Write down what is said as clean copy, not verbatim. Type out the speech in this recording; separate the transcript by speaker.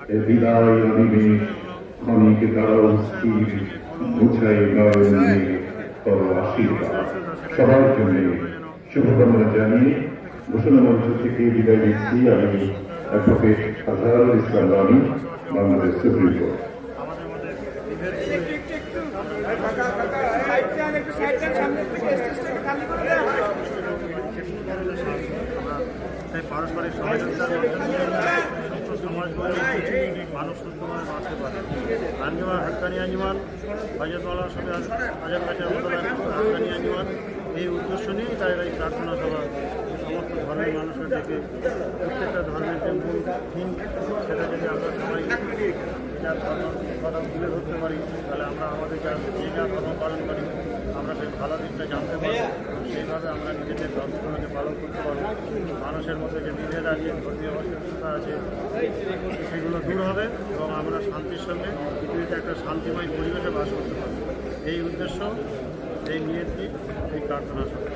Speaker 1: হৃদয় অনিমেষ ক্ষণিক দাঁড়াও স্থির মুছাই নয়ন করো আশীর্বাদ। সবার জন্য শুভকামনা জানিয়ে ঘোষণা মঞ্চ থেকে বিদায় নিচ্ছি আমি অ্যাডভোকেট আজহারুল ইসলাম রানী, বাংলাদেশ সুপ্রিম কোর্ট।
Speaker 2: পারস্পরিক সহযোগিতার সমাজ মানুষ সুস্থভাবে বাঁচতে পারে। আঞ্জুমান হাক্কানি আঞ্জুমান হযরত মাওলানা শফি আজম কাছে হাক্কানি আঞ্জুমান এই উদ্দেশ্য নিয়েই তাদের এই প্রার্থনা সভা সমস্ত ধর্মের মানুষের ডেকে প্রত্যেকটা ধর্মের যে মূল থিম সেটা যদি আমরা সবাই যা কথা তুলে ধরতে পারি তাহলে আমরা আমাদের যে যা ধর্ম পালন করি আমরা সেই ভালো দিকটা জানতে পারবো, সেইভাবে আমরা নিজেদের ধর্মগুলোকে পালন করতে পারবো। মানুষের মধ্যে যে বিভেদ আছে, ধর্মীয় অসুস্থতা আছে, সেগুলো দূর হবে এবং আমরা শান্তির সঙ্গে পৃথিবীতে একটা শান্তিময় পরিবেশে বাস করতে পারবো। এই উদ্দেশ্য, এই নিয়তি, এই প্রার্থনা সভা।